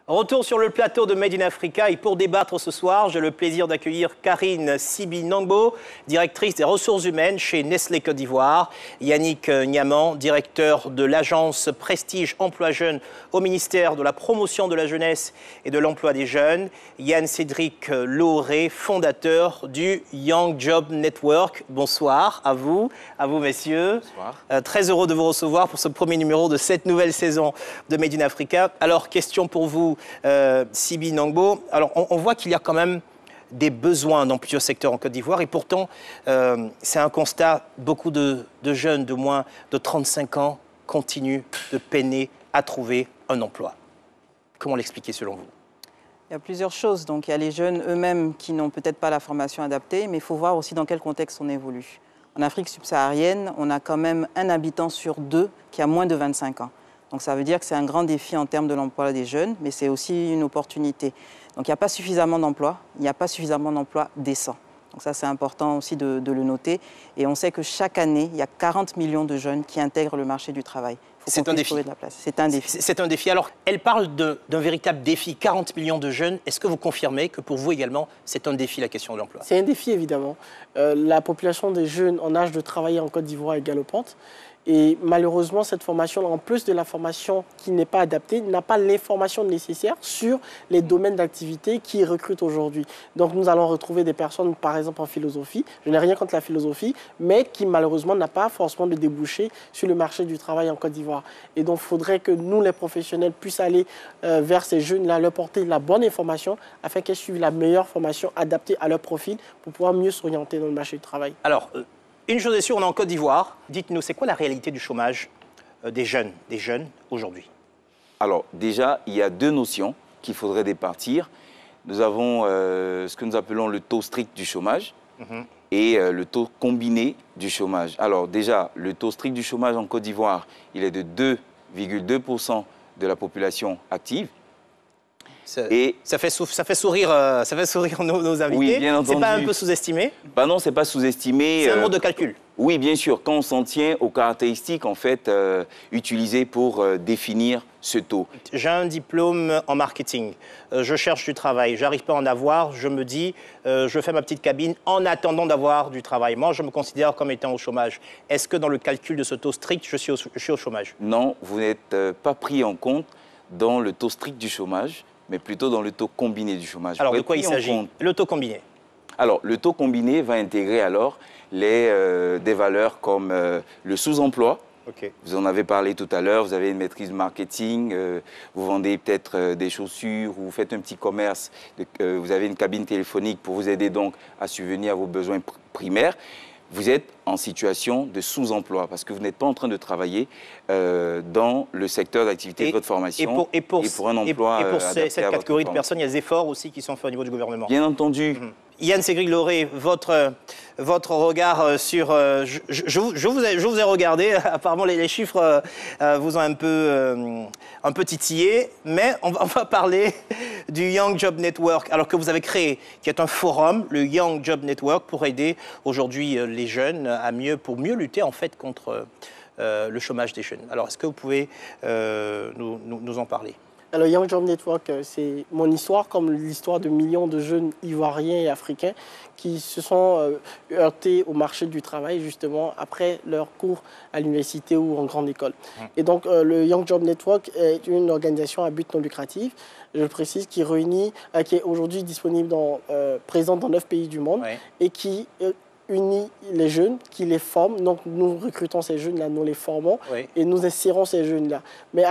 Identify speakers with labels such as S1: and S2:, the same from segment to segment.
S1: Retour sur le plateau de Made in Africa et pour débattre ce soir, j'ai le plaisir d'accueillir Karine Sibi-Nangbo, directrice des ressources humaines chez Nestlé Côte d'Ivoire, Yannick Niaman, directeur de l'agence Prestige Emploi Jeune au ministère de la Promotion de la Jeunesse et de l'Emploi des Jeunes, Yann Cédric Lauré, fondateur du Young Job Network. Bonsoir à vous messieurs. Bonsoir. Très heureux de vous recevoir pour ce premier numéro de cette nouvelle saison de Made in Africa. Alors, question pour vous, Sibi-Nangbo. Alors, on voit qu'il y a quand même des besoins dans plusieurs secteurs en Côte d'Ivoire et pourtant, c'est un constat, beaucoup de jeunes de moins de 35 ans continuent de peiner à trouver un emploi. Comment l'expliquer selon vous?
S2: Il y a plusieurs choses. Donc, il y a les jeunes eux-mêmes qui n'ont peut-être pas la formation adaptée, mais il faut voir aussi dans quel contexte on évolue. En Afrique subsaharienne, on a quand même un habitant sur deux qui a moins de 25 ans. Donc ça veut dire que c'est un grand défi en termes de l'emploi des jeunes, mais c'est aussi une opportunité. Donc il n'y a pas suffisamment d'emplois, il n'y a pas suffisamment d'emplois décents. Donc ça c'est important aussi de le noter. Et on sait que chaque année, il y a 40 millions de jeunes qui intègrent le marché du travail.
S1: C'est un défi.
S2: C'est un défi.
S1: C'est un défi. Alors, elle parle d'un véritable défi, 40 millions de jeunes. Est-ce que vous confirmez que pour vous également, c'est un défi la question de l'emploi?
S3: C'est un défi évidemment. La population des jeunes en âge de travailler en Côte d'Ivoire est galopante. Et malheureusement, cette formation, en plus de la formation qui n'est pas adaptée, n'a pas l'information nécessaire sur les domaines d'activité qui recrutent aujourd'hui. Donc nous allons retrouver des personnes, par exemple en philosophie, je n'ai rien contre la philosophie, mais qui malheureusement n'a pas forcément de débouché sur le marché du travail en Côte d'Ivoire. Et donc il faudrait que nous, les professionnels, puissions aller vers ces jeunes-là, leur porter la bonne information afin qu'ils suivent la meilleure formation adaptée à leur profil pour pouvoir mieux s'orienter dans le marché du travail.
S1: Alors, une chose est sûre, on est en Côte d'Ivoire. Dites-nous, c'est quoi la réalité du chômage des jeunes aujourd'hui?
S4: Alors, déjà, il y a deux notions qu'il faudrait départir. Nous avons ce que nous appelons le taux strict du chômage et le taux combiné du chômage. Alors, déjà, le taux strict du chômage en Côte d'Ivoire, il est de 2,2% de la population active.
S1: Ça fait sourire nos invités.
S4: Oui, bien entendu.
S1: C'est pas un peu sous-estimé?
S4: Ben non, c'est pas sous-estimé.
S1: C'est un mode de calcul.
S4: Oui, bien sûr, quand on s'en tient aux caractéristiques en fait, utilisées pour définir ce taux.
S1: J'ai un diplôme en marketing, je cherche du travail, j'arrive pas à en avoir, je me dis, je fais ma petite cabine en attendant d'avoir du travail. Moi, je me considère comme étant au chômage. Est-ce que dans le calcul de ce taux strict, je suis au chômage?
S4: Non, vous n'êtes pas pris en compte dans le taux strict du chômage, mais plutôt dans le taux combiné du chômage.
S1: Alors, de quoi il s'agit? Le taux combiné?
S4: Alors, le taux combiné va intégrer alors des valeurs comme le sous-emploi. Okay. Vous en avez parlé tout à l'heure, vous avez une maîtrise marketing, vous vendez peut-être des chaussures ou vous faites un petit commerce, vous avez une cabine téléphonique pour vous aider donc à subvenir à vos besoins primaires. Vous êtes en situation de sous-emploi parce que vous n'êtes pas en train de travailler dans le secteur d'activité de votre formation
S1: et pour
S4: un emploi
S1: et pour cette catégorie de personnes, il y a des efforts aussi qui sont faits au niveau du gouvernement.
S4: Bien entendu.
S1: Yann Cédric Lauré, votre regard sur... Je vous ai regardé, apparemment les chiffres vous ont un peu titillé, mais on va parler du Young Job Network, alors que vous avez créé, qui est un forum, le Young Job Network, pour aider aujourd'hui les jeunes pour mieux lutter en fait contre le chômage des jeunes. Alors est-ce que vous pouvez nous en parler?
S3: Alors, Young Job Network, c'est mon histoire comme l'histoire de millions de jeunes ivoiriens et africains qui se sont heurtés au marché du travail justement après leur cours à l'université ou en grande école. Et donc, le Young Job Network est une organisation à but non lucratif, je le précise, qui est aujourd'hui disponible présente dans 9 pays du monde et qui unit les jeunes, qui les forment. Donc, nous recrutons ces jeunes-là, nous les formons et nous insérons ces jeunes-là. Mais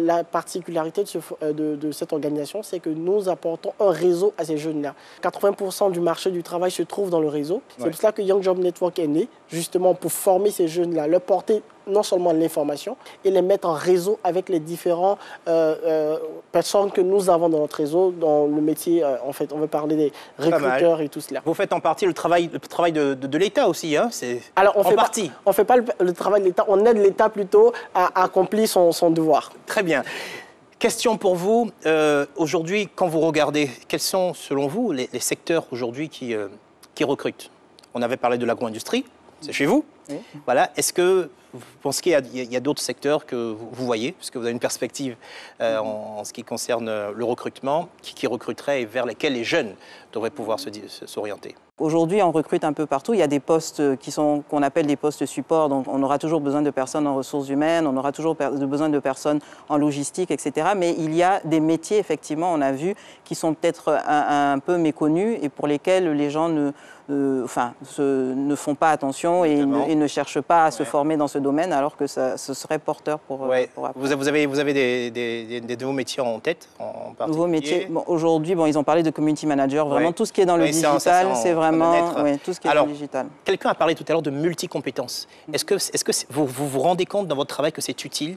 S3: la particularité de cette organisation, c'est que nous apportons un réseau à ces jeunes-là. 80% du marché du travail se trouve dans le réseau. C'est pour cela que Young Job Network est né, justement pour former ces jeunes-là, leur porter non seulement l'information et les mettre en réseau avec les différentes personnes que nous avons dans notre réseau, dans le métier, en fait, on veut parler des recruteurs et tout cela.
S1: Vous faites en partie le travail de l'État aussi, hein?
S3: Alors, on ne fait pas le travail de l'État, on aide l'État plutôt à accomplir son devoir.
S1: Très bien. Question pour vous, aujourd'hui, quand vous regardez, quels sont, selon vous, les secteurs aujourd'hui qui recrutent? On avait parlé de l'agro-industrie, c'est chez vous.
S2: Oui.
S1: Voilà. Est-ce que vous pensez qu'il y a d'autres secteurs que vous voyez, puisque vous avez une perspective en ce qui concerne le recrutement, qui recruterait et vers lesquels les jeunes devraient pouvoir s'orienter?
S2: Aujourd'hui, on recrute un peu partout. Il y a des postes qu'on appelle des postes support. Donc, on aura toujours besoin de personnes en ressources humaines, on aura toujours besoin de personnes en logistique, etc. Mais il y a des métiers, effectivement, on a vu, qui sont peut-être un peu méconnus et pour lesquels les gens ne font pas attention et ne cherchent pas à se former dans ce domaine, alors que ce serait porteur pour après.
S1: Vous avez des nouveaux métiers en tête, en particulier?
S2: Nouveaux métiers. Bon, aujourd'hui, ils ont parlé de community manager. Vraiment, tout ce qui est dans le digital, c'est vraiment tout ce qui est dans le digital.
S1: Quelqu'un a parlé tout à l'heure de multicompétences. Est-ce que vous vous rendez compte dans votre travail que c'est utile?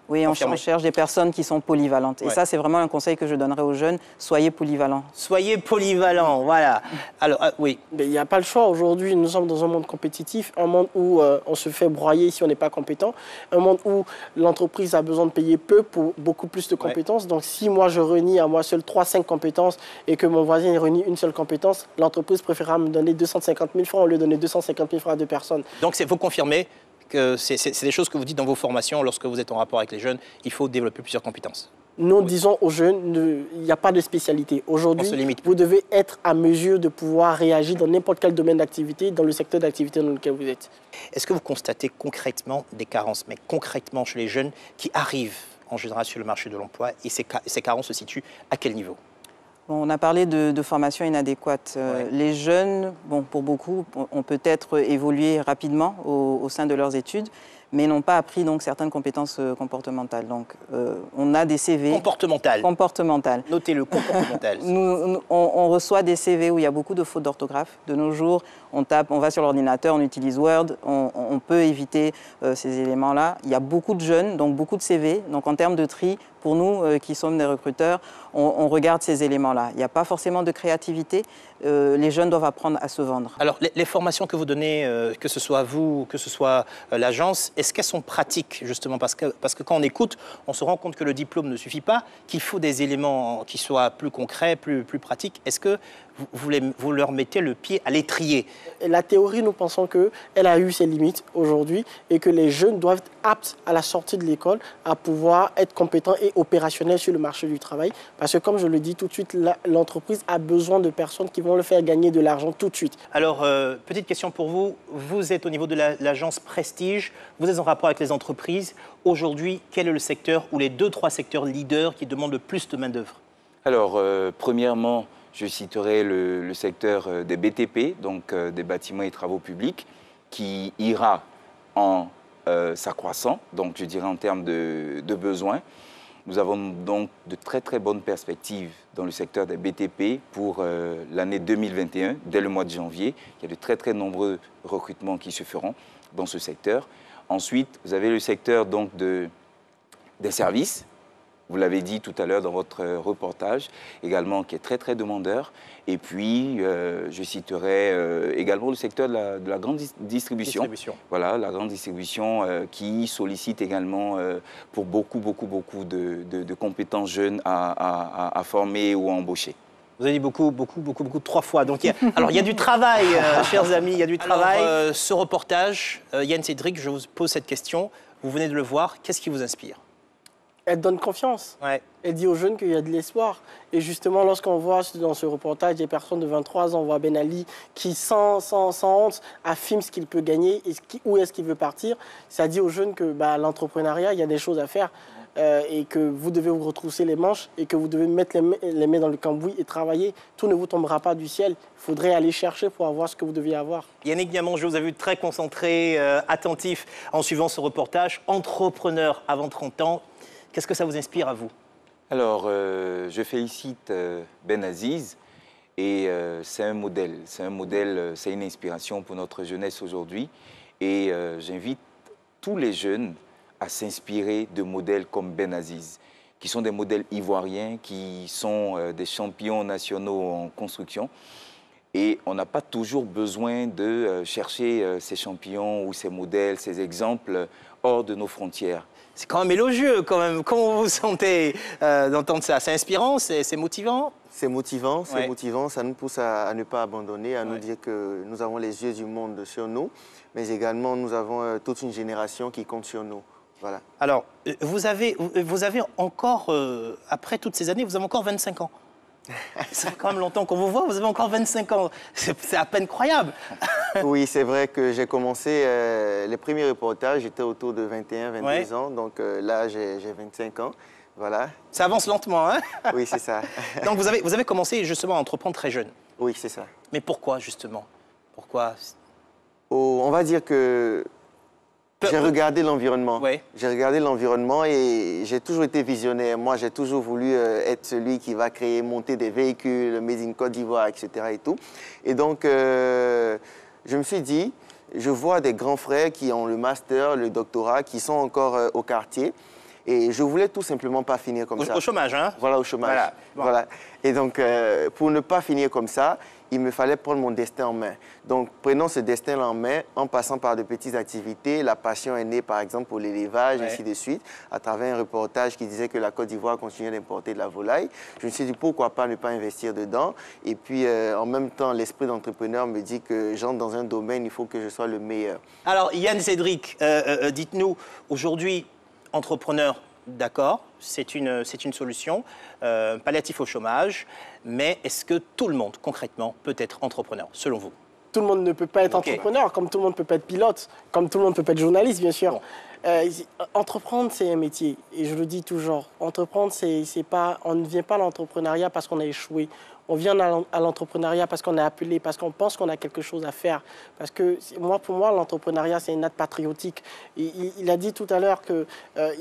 S2: Oui, on cherche des personnes qui sont polyvalentes. Et ça, c'est vraiment un conseil que je donnerais aux jeunes. Soyez polyvalents.
S1: Soyez polyvalents, voilà. Alors, oui.
S3: Mais il n'y a pas le choix. Aujourd'hui, nous sommes dans un monde compétitif, un monde où on se fait broyer si on n'est pas compétent, un monde où l'entreprise a besoin de payer peu pour beaucoup plus de compétences. Donc, si moi, je renie à moi seul 3-5 compétences et que mon voisin renie une seule compétence, l'entreprise préférera me donner 250 000 francs au lieu de donner 250 000 francs à deux personnes.
S1: Donc, vous confirmez que c'est des choses que vous dites dans vos formations lorsque vous êtes en rapport avec les jeunes, il faut développer plusieurs compétences.
S3: Nous disons aux jeunes, il n'y a pas de spécialité. Aujourd'hui, vous devez être à mesure de pouvoir réagir dans n'importe quel domaine d'activité, dans le secteur d'activité dans lequel vous êtes.
S1: Est-ce que vous constatez concrètement des carences, mais concrètement chez les jeunes qui arrivent en général sur le marché de l'emploi, et ces carences se situent à quel niveau?
S2: On a parlé de formation inadéquate. Les jeunes, pour beaucoup, ont peut-être évolué rapidement au sein de leurs études, mais n'ont pas appris donc certaines compétences comportementales. Donc, on a des CV...
S1: Comportementales.
S2: Comportementales.
S1: Notez-le, comportemental.
S2: On reçoit des CV où il y a beaucoup de fautes d'orthographe. De nos jours, on va sur l'ordinateur, on utilise Word, on peut éviter ces éléments-là. Il y a beaucoup de jeunes, donc beaucoup de CV. Donc, en termes de tri, pour nous qui sommes des recruteurs, on regarde ces éléments-là. Il n'y a pas forcément de créativité. Les jeunes doivent apprendre à se vendre.
S1: Alors, les formations que vous donnez, que ce soit vous, que ce soit l'agence, est-ce qu'elles sont pratiques, justement? Parce que quand on écoute, on se rend compte que le diplôme ne suffit pas, qu'il faut des éléments qui soient plus concrets, plus pratiques. Est-ce que vous leur mettez le pied à l'étrier?
S3: La théorie, nous pensons qu'elle a eu ses limites aujourd'hui et que les jeunes doivent être aptes à la sortie de l'école à pouvoir être compétents et opérationnels sur le marché du travail. Parce que, comme je le dis tout de suite, l'entreprise a besoin de personnes qui vont le faire gagner de l'argent tout de suite.
S1: Alors, petite question pour vous. Vous êtes au niveau de l'agence Prestige, vous êtes en rapport avec les entreprises. Aujourd'hui, quel est le secteur ou les 2-3 secteurs leaders qui demandent le plus de main-d'œuvre? Alors,
S4: premièrement, je citerai le secteur des BTP, donc des bâtiments et travaux publics, qui ira en s'accroissant, donc je dirais en termes de besoins. Nous avons donc de très très bonnes perspectives dans le secteur des BTP pour l'année 2021, dès le mois de janvier. Il y a de très très nombreux recrutements qui se feront dans ce secteur. Ensuite, vous avez le secteur donc des services. Vous l'avez dit tout à l'heure dans votre reportage, également qui est très très demandeur. Et puis, je citerai également le secteur de la grande distribution. Voilà, la grande distribution qui sollicite également pour beaucoup de compétences jeunes à former ou à embaucher.
S1: Vous avez dit beaucoup, 3 fois. Donc, il y a du travail, chers amis, il y a du travail. Alors, ce reportage, Yann Cédric, je vous pose cette question. Vous venez de le voir, qu'est-ce qui vous inspire?
S3: Elle donne confiance. Elle dit aux jeunes qu'il y a de l'espoir. Et justement, lorsqu'on voit dans ce reportage des personnes de 23 ans, on voit Ben Ali qui, sans honte, affirme ce qu'il peut gagner et où est-ce qu'il veut partir. Ça dit aux jeunes que l'entrepreneuriat, il y a des choses à faire et que vous devez vous retrousser les manches et que vous devez mettre les mains dans le cambouis et travailler. Tout ne vous tombera pas du ciel. Il faudrait aller chercher pour avoir ce que vous deviez avoir.
S1: Yannick Niamant, je vous ai vu très concentré, attentif en suivant ce reportage. Entrepreneur avant 30 ans. Qu'est-ce que ça vous inspire à vous?
S4: Alors, je félicite Ben Aziz et c'est un modèle, c'est une inspiration pour notre jeunesse aujourd'hui. Et j'invite tous les jeunes à s'inspirer de modèles comme Ben Aziz, qui sont des modèles ivoiriens, qui sont des champions nationaux en construction. Et on n'a pas toujours besoin de chercher ces champions ou ces modèles, ces exemples hors de nos frontières.
S1: C'est quand même élogieux, quand même. Comment vous vous sentez d'entendre ça? C'est inspirant, c'est motivant?
S5: C'est motivant, ça nous pousse à ne pas abandonner, à nous dire que nous avons les yeux du monde sur nous, mais également nous avons toute une génération qui compte sur nous. Voilà.
S1: Alors, vous avez encore, après toutes ces années, vous avez encore 25 ans. Ça fait quand même longtemps qu'on vous voit, vous avez encore 25 ans. C'est à peine croyable.
S5: Oui, c'est vrai que j'ai commencé les premiers reportages, j'étais autour de 21, 22 ans, donc là j'ai 25 ans. Voilà.
S1: Ça avance lentement, hein?
S5: Oui, c'est ça.
S1: Donc vous avez commencé justement à entreprendre très jeune.
S5: Oui, c'est ça.
S1: Mais pourquoi justement? Pourquoi?
S5: On va dire que j'ai regardé l'environnement.
S1: Ouais.
S5: J'ai regardé l'environnement et j'ai toujours été visionnaire. Moi, j'ai toujours voulu être celui qui va monter des véhicules, made in Côte d'Ivoire, etc. et tout. Et donc, je me suis dit, je vois des grands frères qui ont le master, le doctorat, qui sont encore au quartier. Et je voulais tout simplement pas finir comme ça.
S1: Au chômage, hein?
S5: Voilà, au chômage.
S1: Voilà. Bon.
S5: Voilà. Et donc, pour ne pas finir comme ça, il me fallait prendre mon destin en main. Donc, prenons ce destin en main en passant par de petites activités. La passion est née, par exemple, pour l'élevage, ainsi de suite, à travers un reportage qui disait que la Côte d'Ivoire continuait d'importer de la volaille. Je me suis dit, pourquoi pas ne pas investir dedans? Et puis, en même temps, l'esprit d'entrepreneur me dit que j'entre dans un domaine, il faut que je sois le meilleur.
S1: Alors, Yann Cédric, dites-nous, aujourd'hui, entrepreneur, d'accord, c'est une solution, palliatif au chômage, mais est-ce que tout le monde, concrètement, peut être entrepreneur, selon vous?
S3: Tout le monde ne peut pas être entrepreneur, comme tout le monde ne peut pas être pilote, comme tout le monde ne peut pas être journaliste, bien sûr. Bon. Entreprendre, c'est un métier, et je le dis toujours. Entreprendre, c'est pas, on ne vient pas à l'entrepreneuriat parce qu'on a échoué. On vient à l'entrepreneuriat parce qu'on est appelé, parce qu'on pense qu'on a quelque chose à faire. Parce que pour moi, l'entrepreneuriat, c'est un acte patriotique. Il a dit tout à l'heure qu'il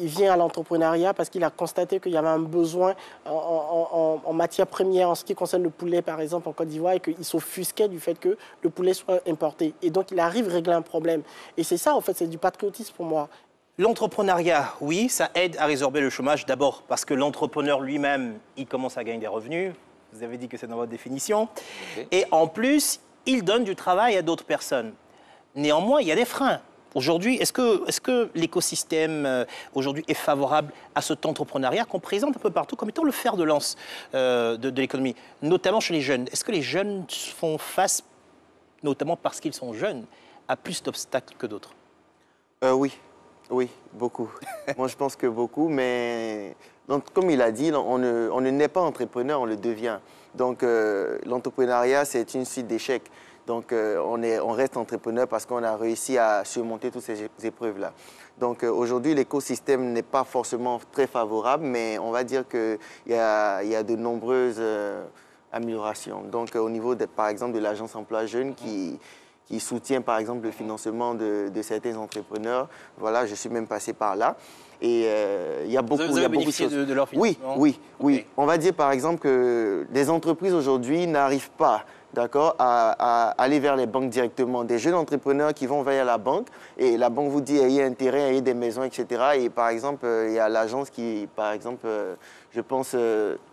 S3: vient à l'entrepreneuriat parce qu'il a constaté qu'il y avait un besoin en matière première, en ce qui concerne le poulet, par exemple, en Côte d'Ivoire, et qu'il s'offusquait du fait que le poulet soit importé. Et donc, il arrive à régler un problème. Et c'est ça, en fait, c'est du patriotisme pour moi.
S1: L'entrepreneuriat, oui, ça aide à résorber le chômage. D'abord parce que l'entrepreneur lui-même, il commence à gagner des revenus. Vous avez dit que c'est dans votre définition. Okay. Et en plus, il donne du travail à d'autres personnes. Néanmoins, il y a des freins. Aujourd'hui, est-ce que l'écosystème aujourd'hui est favorable à cet entrepreneuriat qu'on présente un peu partout comme étant le fer de lance de l'économie, notamment chez les jeunes? Est-ce que les jeunes font face, notamment parce qu'ils sont jeunes, à plus d'obstacles que d'autres?
S5: Oui, beaucoup. Moi, je pense que beaucoup, mais donc, comme il a dit, on ne naît pas entrepreneur, on le devient. Donc, l'entrepreneuriat, c'est une suite d'échecs. Donc, on reste entrepreneur parce qu'on a réussi à surmonter toutes ces épreuves-là. Donc, aujourd'hui, l'écosystème n'est pas forcément très favorable, mais on va dire qu'il y a de nombreuses améliorations. Donc, au niveau, par exemple, de l'agence emploi jeune qui soutient, par exemple, le financement de certains entrepreneurs. Voilà, je suis même passé par là. Et il y a beaucoup,
S1: vous avez bénéficié de leur financement?
S5: Oui. Okay. On va dire, par exemple, que des entreprises aujourd'hui n'arrivent pas, d'accord, à aller vers les banques directement. Des jeunes entrepreneurs qui vont vers la banque et la banque vous dit ayez un terrain, ayez des maisons, etc. Et par exemple, il y a l'agence qui, par exemple, je pense,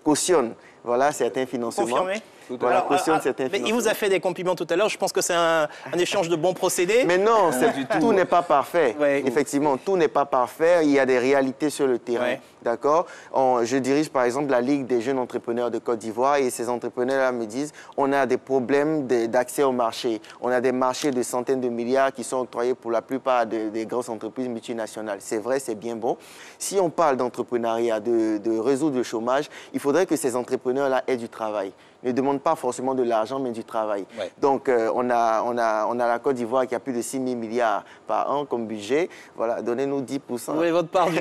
S5: cautionne, voilà, certains financements.
S1: Confirmé.
S5: Voilà, cautionne certains financements.
S1: Il vous a fait des compliments tout à l'heure. Je pense que c'est un échange de bons procédés.
S5: Mais non, tout n'est pas parfait. Ouais. Effectivement, tout n'est pas parfait. Il y a des réalités sur le terrain. Ouais. D'accord? Je dirige par exemple la Ligue des jeunes entrepreneurs de Côte d'Ivoire et ces entrepreneurs-là me disent on a des problèmes d'accès au marché. On a des marchés de centaines de milliards qui sont octroyés pour la plupart des grosses entreprises multinationales. C'est vrai, c'est bien beau. Si on parle d'entrepreneuriat, de résoudre le chômage, il faudrait que ces entrepreneurs-là aient du travail. Ne demandent pas forcément de l'argent, mais du travail. Ouais. Donc, on a la Côte d'Ivoire qui a plus de 6 000 milliards par an comme budget. Voilà, donnez-nous 10%.
S1: Vous voulez votre part du,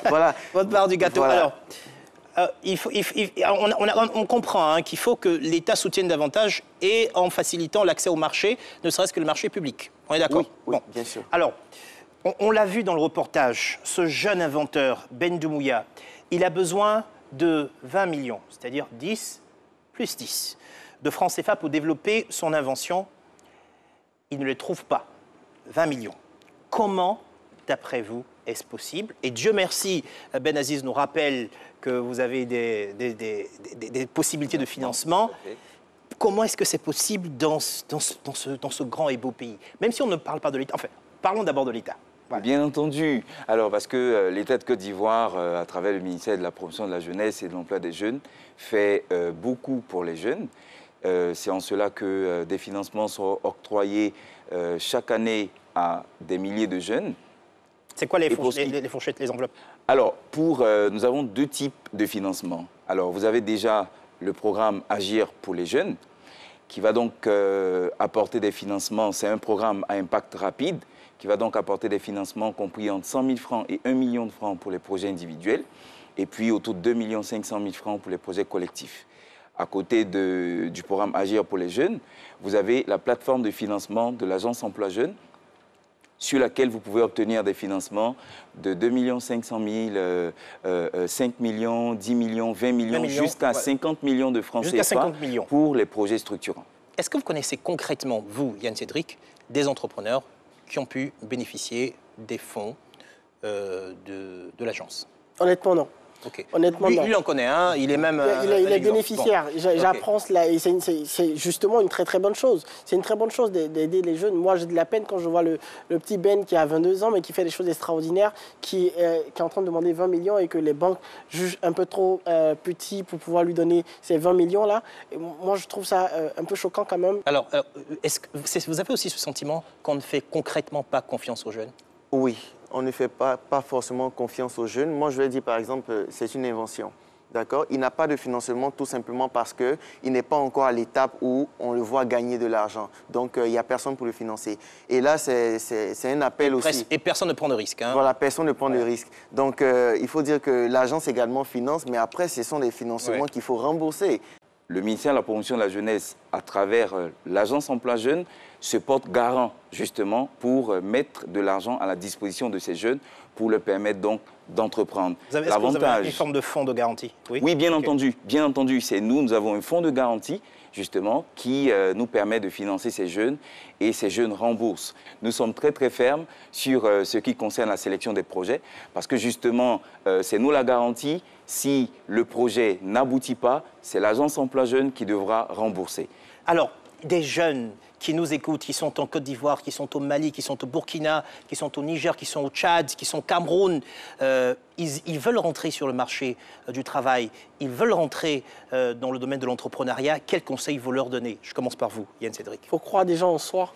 S1: voilà. Votre part du gâteau. Voilà. Alors, on comprend hein, qu'il faut que l'État soutienne davantage et en facilitant l'accès au marché, ne serait-ce que le marché public. On est d'accord?
S5: Oui, bon. Bien sûr.
S1: Alors, on l'a vu dans le reportage, ce jeune inventeur, Ben Doumouya, il a besoin de 20 millions, c'est-à-dire 10 plus 10 de francs CFA pour développer son invention. Il ne les trouve pas. 20 millions. Comment, d'après vous, est-ce possible? Et Dieu merci, Ben Aziz nous rappelle que vous avez des possibilités de financement. Comment est-ce que c'est possible dans ce grand et beau pays? Même si on ne parle pas de l'État. Enfin, parlons d'abord de l'État.
S4: Voilà. Bien entendu. Alors, parce que l'État de Côte d'Ivoire, à travers le ministère de la Promotion de la Jeunesse et de l'Emploi des Jeunes, fait beaucoup pour les jeunes. C'est en cela que des financements sont octroyés chaque année à des milliers de jeunes.
S1: C'est quoi les fourchettes, les enveloppes?
S4: Alors, nous avons deux types de financement. Alors, vous avez déjà le programme Agir pour les jeunes, qui va donc apporter des financements. C'est un programme à impact rapide, qui va donc apporter des financements compris entre 100 000 francs et 1 million de francs pour les projets individuels, et puis autour de 2 500 000 francs pour les projets collectifs. À côté du programme Agir pour les jeunes, vous avez la plateforme de financement de l'Agence Emploi Jeunes, sur laquelle vous pouvez obtenir des financements de 2 500 000, 5 millions, 10 millions, 20 millions, jusqu'à 50 millions de francs CFA pour les projets structurants.
S1: Est-ce que vous connaissez concrètement, vous, Yann Cédric, des entrepreneurs qui ont pu bénéficier des fonds de l'agence?
S3: Honnêtement, non.
S1: Okay.
S3: Honnêtement,
S1: lui, il en connaît un, il est même...
S3: il est bénéficiaire. Bon. J'apprends cela et c'est justement une très très bonne chose. C'est une très bonne chose d'aider les jeunes. Moi, j'ai de la peine quand je vois le petit Ben qui a 22 ans mais qui fait des choses extraordinaires, qui est en train de demander 20 millions et que les banques jugent un peu trop petit pour pouvoir lui donner ces 20 millions-là. Moi, je trouve ça un peu choquant quand même.
S1: Alors, est-ce que vous avez aussi ce sentiment qu'on ne fait concrètement pas confiance aux jeunes?
S5: Oui. On ne fait pas forcément confiance aux jeunes. Moi, je vais dire, par exemple, c'est une invention. D'accord? Il n'a pas de financement tout simplement parce qu'il n'est pas encore à l'étape où on le voit gagner de l'argent. Donc, il n'y a personne pour le financer. Et là, c'est un appel aussi.
S1: Et personne ne prend de risque. Hein?
S5: Voilà, personne ne prend de risque. Donc, il faut dire que l'agence également finance, mais après, ce sont des financements qu'il faut rembourser.
S4: Le ministère de la Promotion de la Jeunesse, à travers l'Agence Emploi Jeunes, se porte garant justement pour mettre de l'argent à la disposition de ces jeunes pour leur permettre donc d'entreprendre.
S1: Est-ce que vous avez une forme de fonds de garantie?
S4: Oui, bien entendu. Bien entendu, nous avons un fonds de garantie justement qui nous permet de financer ces jeunes et ces jeunes remboursent. Nous sommes très très fermes sur ce qui concerne la sélection des projets parce que justement, c'est nous la garantie. Si le projet n'aboutit pas, c'est l'Agence Emploi Jeunes qui devra rembourser.
S1: Alors, des jeunes qui nous écoutent, qui sont en Côte d'Ivoire, qui sont au Mali, qui sont au Burkina, qui sont au Niger, qui sont au Tchad, qui sont au Cameroun, ils veulent rentrer sur le marché du travail, ils veulent rentrer dans le domaine de l'entrepreneuriat. Quels conseils vous leur donnez? Je commence par vous, Yann Cédric.
S3: Il faut croire déjà en soi.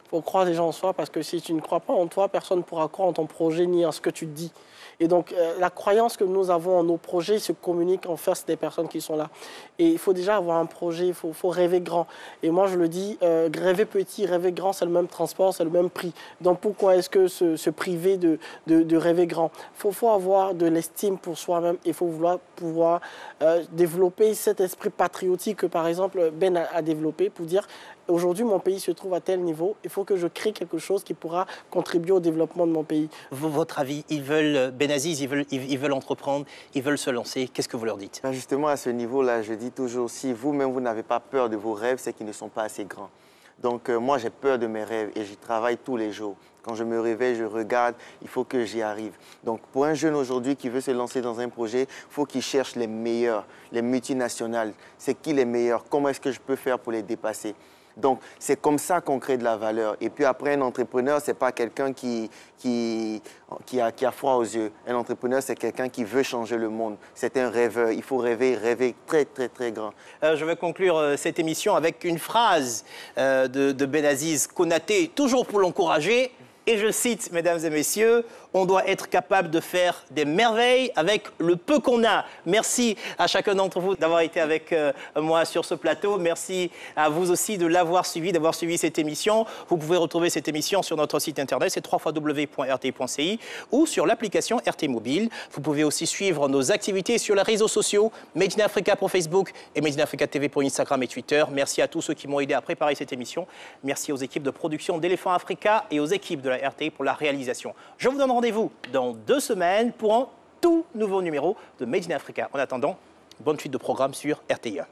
S3: Il faut croire déjà en soi parce que si tu ne crois pas en toi, personne ne pourra croire en ton projet ni en ce que tu dis. Et donc, la croyance que nous avons en nos projets se communique en face des personnes qui sont là. Et il faut déjà avoir un projet, il faut rêver grand. Et moi, je le dis, rêver petit, rêver grand, c'est le même transport, c'est le même prix. Donc, pourquoi est-ce que se priver de rêver grand? Il faut avoir de l'estime pour soi-même. Il faut pouvoir développer cet esprit patriotique que, par exemple, Ben a développé pour dire... Aujourd'hui, mon pays se trouve à tel niveau, il faut que je crée quelque chose qui pourra contribuer au développement de mon pays.
S1: Votre avis, ils veulent, Benaziz, ils veulent entreprendre, ils veulent se lancer, qu'est-ce que vous leur dites?
S5: Justement, à ce niveau-là, je dis toujours, si vous-même, vous n'avez pas peur de vos rêves, c'est qu'ils ne sont pas assez grands. Donc, moi, j'ai peur de mes rêves et j'y travaille tous les jours. Quand je me réveille, je regarde, il faut que j'y arrive. Donc, pour un jeune aujourd'hui qui veut se lancer dans un projet, il faut qu'il cherche les meilleurs, les multinationales. C'est qui les meilleurs? Comment est-ce que je peux faire pour les dépasser? Donc, c'est comme ça qu'on crée de la valeur. Et puis après, un entrepreneur, ce n'est pas quelqu'un qui a froid aux yeux. Un entrepreneur, c'est quelqu'un qui veut changer le monde. C'est un rêveur. Il faut rêver très, très, très grand.
S1: Je vais conclure cette émission avec une phrase de Benaziz Konaté, toujours pour l'encourager. Et je cite, mesdames et messieurs, on doit être capable de faire des merveilles avec le peu qu'on a. Merci à chacun d'entre vous d'avoir été avec moi sur ce plateau. Merci à vous aussi de l'avoir suivi, d'avoir suivi cette émission. Vous pouvez retrouver cette émission sur notre site internet, c'est www.rt.ci ou sur l'application RT Mobile. Vous pouvez aussi suivre nos activités sur les réseaux sociaux, Made in Africa pour Facebook et Made in Africa TV pour Instagram et Twitter. Merci à tous ceux qui m'ont aidé à préparer cette émission. Merci aux équipes de production d'Éléphant Africa et aux équipes de la RT pour la réalisation. Je vous donne rendez-vous dans 2 semaines pour un tout nouveau numéro de Made in Africa. En attendant, bonne suite de programme sur RTI1.